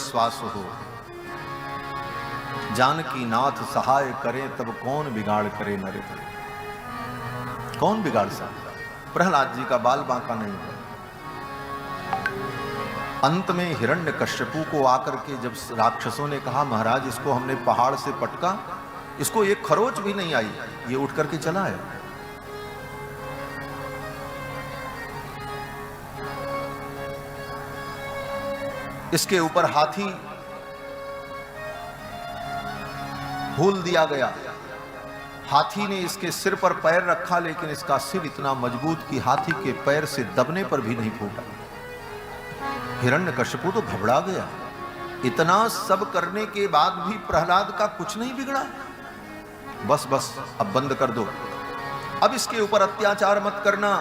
विश्वास हो। जानकी नाथ सहाय करे तब कौन बिगाड़ करे नरे। कौन बिगाड़ सकता? प्रहलाद जी का बाल बांका नहीं है। अंत में हिरण्यकश्यपु को आकर के जब राक्षसों ने कहा महाराज इसको हमने पहाड़ से पटका, इसको एक खरोच भी नहीं आई, ये उठ करके चला है। इसके ऊपर हाथी भूल दिया गया। हाथी ने इसके सिर पर पैर रखा, लेकिन इसका सिर इतना मजबूत कि हाथी के पैर से दबने पर भी नहीं फूटा। हिरण्यकश्यपु तो घबरा गया। इतना सब करने के बाद भी प्रहलाद का कुछ नहीं बिगड़ा। बस बस अब बंद कर दो, अब इसके ऊपर अत्याचार मत करना।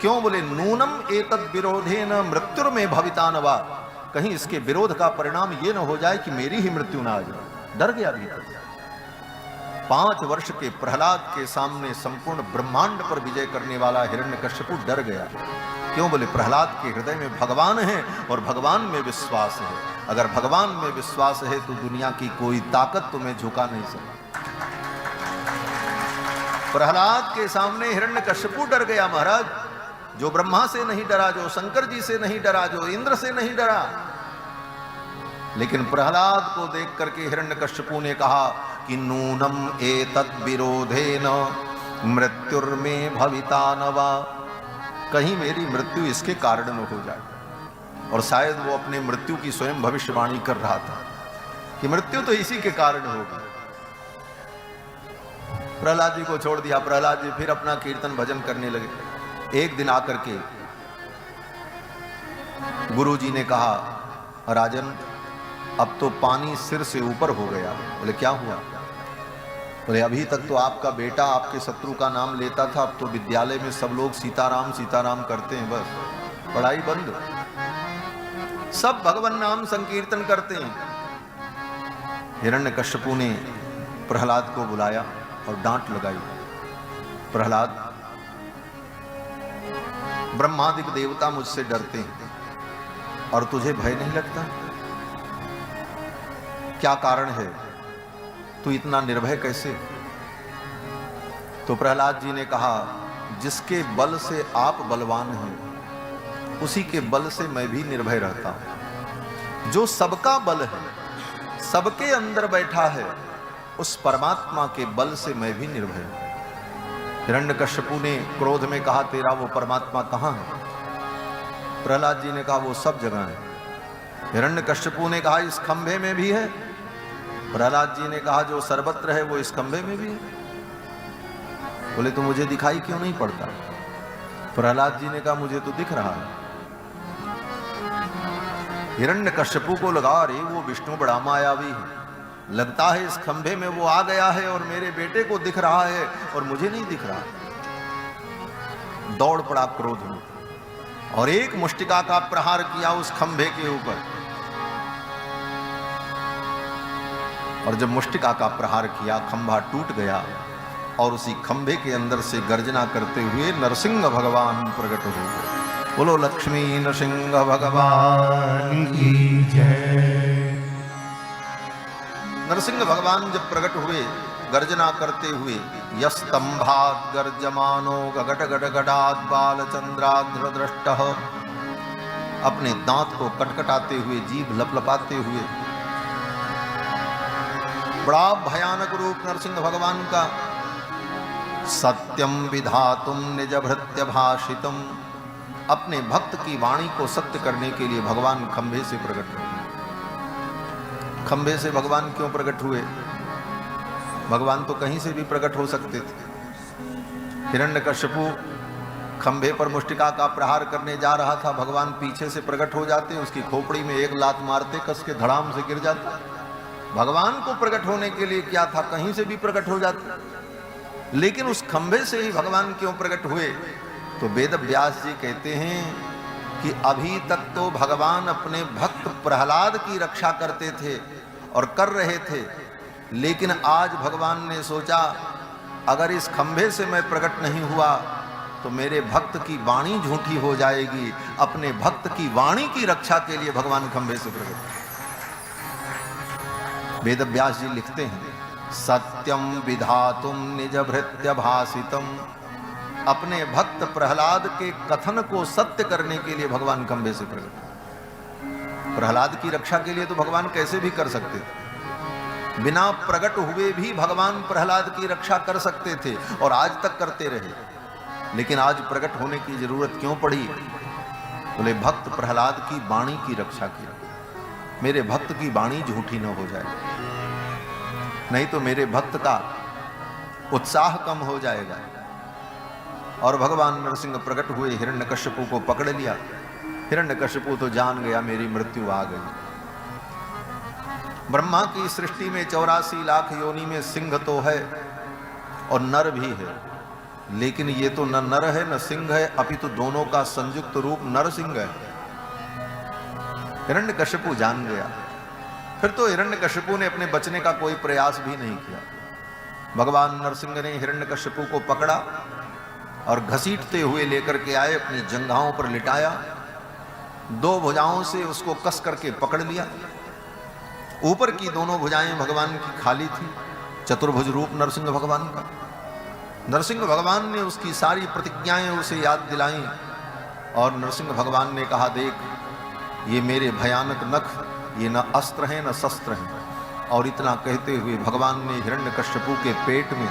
क्यों? बोले नूनम एतद विरोधेन मृत्युर्मे भवितानवा। कहीं इसके विरोध का परिणाम ये न हो जाए कि मेरी ही मृत्यु ना आ जाए। डर गया भीतर। 5 वर्ष के प्रहलाद के सामने संपूर्ण ब्रह्मांड पर विजय करने वाला हिरण्यकश्यपु डर गया। क्यों? बोले प्रहलाद के हृदय में भगवान है और भगवान में विश्वास है। अगर भगवान में विश्वास है तो दुनिया की कोई ताकत तुम्हें झुका नहीं सकती। प्रहलाद के सामने हिरण्यकश्यपु डर गया। महाराज, जो ब्रह्मा से नहीं डरा, जो शंकर जी से नहीं डरा, जो इंद्र से नहीं डरा, लेकिन प्रहलाद को देख करके हिरण्यकश्यपु ने कहा कि नूनम एतत् विरोधेन मृत्युर्मे भवितानवा। कहीं मेरी मृत्यु इसके कारण न हो जाए। और शायद वो अपने मृत्यु की स्वयं भविष्यवाणी कर रहा था कि मृत्यु तो इसी के कारण होगी। प्रहलाद जी को छोड़ दिया। प्रहलाद जी फिर अपना कीर्तन भजन करने लगे। एक दिन आकर के गुरु जी ने कहा राजन अब तो पानी सिर से ऊपर हो गया। बोले क्या हुआ? बोले अभी तक तो आपका बेटा आपके शत्रु का नाम लेता था, अब तो विद्यालय में सब लोग सीताराम सीताराम करते हैं, बस पढ़ाई बंद, सब भगवान नाम संकीर्तन करते हैं। हिरण्यकश्यपु ने प्रहलाद को बुलाया और डांट लगाई। प्रहलाद, ब्रह्मादिक देवता मुझसे डरते हैं और तुझे भय नहीं लगता? क्या कारण है? तू इतना निर्भय कैसे? तो प्रहलाद जी ने कहा जिसके बल से आप बलवान हैं उसी के बल से मैं भी निर्भय रहता हूं। जो सबका बल है, सबके अंदर बैठा है, उस परमात्मा के बल से मैं भी निर्भय हूं। हिरण्यकश्यपु ने क्रोध में कहा तेरा वो परमात्मा कहां है? प्रहलाद जी ने कहा वो सब जगह है। हिरण्यकश्यपु ने कहा इस खंभे में भी है। प्रहलाद जी ने कहा जो सर्वत्र है वो इस खंभे में भी है। बोले तो मुझे दिखाई क्यों नहीं पड़ता? प्रहलाद जी ने कहा मुझे तो दिख रहा है। हिरण्यकश्यपु को लगा अरे वो विष्णु बड़ा मायावी है, लगता है इस खंभे में वो आ गया है और मेरे बेटे को दिख रहा है और मुझे नहीं दिख रहा। दौड़ पड़ा क्रोध में और एक मुष्टिका का प्रहार किया उस खंभे के ऊपर। और जब मुष्टिका का प्रहार किया खंभा टूट गया और उसी खंभे के अंदर से गर्जना करते हुए नरसिंह भगवान प्रकट हो गए। बोलो लक्ष्मी नरसिंह भगवान की जय। नरसिंह भगवान जब प्रकट हुए गर्जना करते हुए, यस्तंभात गर्जमानो गगट गडगडात बालचंद्राग्र दृष्टः, अपने दांत को कटकटाते हुए, जीभ लपलपाते हुए, बड़ा भयानक रूप नरसिंह भगवान का। सत्यम विधातुम निज भृत्य भाषितम, अपने भक्त की वाणी को सत्य करने के लिए भगवान खंभे से प्रकट हुए। खंभे से भगवान क्यों प्रकट हुए? भगवान तो कहीं से भी प्रकट हो सकते थे। हिरण्यकश्यपु खंभे पर मुष्टिका का प्रहार करने जा रहा था, भगवान पीछे से प्रकट हो जाते, उसकी खोपड़ी में एक लात मारते, कस के धड़ाम से गिर जाता। भगवान को प्रकट होने के लिए क्या था, कहीं से भी प्रकट हो जाते। लेकिन उस खंभे से ही भगवान क्यों प्रकट हुए? तो वेद व्यास जी कहते हैं कि अभी तक तो भगवान अपने भक्त प्रहलाद की रक्षा करते थे और कर रहे थे, लेकिन आज भगवान ने सोचा अगर इस खंभे से मैं प्रकट नहीं हुआ तो मेरे भक्त की वाणी झूठी हो जाएगी। अपने भक्त की वाणी की रक्षा के लिए भगवान खंभे से प्रकट। वेद व्यास जी लिखते हैं, सत्यम विधातुम निज भृत्य भाषितम। अपने भक्त प्रहलाद के कथन को सत्य करने के लिए भगवान खंभे से प्रकट। प्रहलाद की रक्षा के लिए तो भगवान कैसे भी कर सकते थे, बिना प्रकट हुए भी भगवान प्रहलाद की रक्षा कर सकते थे और आज तक करते रहे, लेकिन आज प्रकट होने की जरूरत क्यों पड़ी? बोले भक्त प्रहलाद की वाणी की रक्षा की, मेरे भक्त की वाणी झूठी न हो जाए, नहीं तो मेरे भक्त का उत्साह कम हो जाएगा। और भगवान नरसिंह प्रकट हुए, हिरण्यकश्यपु को पकड़ लिया। हिरण्यकश्यपु तो जान गया मेरी मृत्यु आ गई। ब्रह्मा की सृष्टि में 84 लाख योनि में सिंह तो है और नर भी है, लेकिन ये तो न नर है न सिंह है, अपितु दोनों का संयुक्त रूप नरसिंह है। हिरण्यकश्यपु जान गया। फिर तो हिरण्यकश्यपु ने अपने बचने का कोई प्रयास भी नहीं किया। भगवान नरसिंह ने हिरण्यकश्यपु को पकड़ा और घसीटते हुए लेकर के आए, अपनी जंघाओं पर लिटाया, 2 भुजाओं से उसको कस करके पकड़ लिया। ऊपर की दोनों भुजाएं भगवान की खाली थी, चतुर्भुज रूप नरसिंह भगवान का। नरसिंह भगवान ने उसकी सारी प्रतिज्ञाएं उसे याद दिलाईं और नरसिंह भगवान ने कहा, देख ये मेरे भयानक नख, ये न अस्त्र हैं न शस्त्र हैं। और इतना कहते हुए भगवान ने हिरण्यकश्यपु के पेट में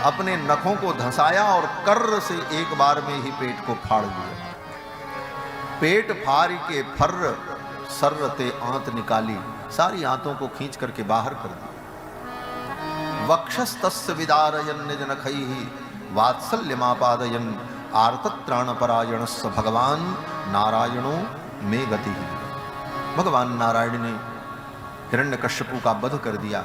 अपने नखों को धंसाया और कर्र से एक बार में ही पेट को फाड़ दिया। पेट फाड़ के फर्र सर्रते आंत निकाली, सारी आंतों को खींच करके बाहर कर दी। वक्षस्तस्य विदारयन् निजनखैः वात्सल्यमापादयन् आर्तत्राणपरायणस्य भगवान नारायणो मे गतिः। भगवान नारायण ने हिरण्यकश्यपु का वध कर दिया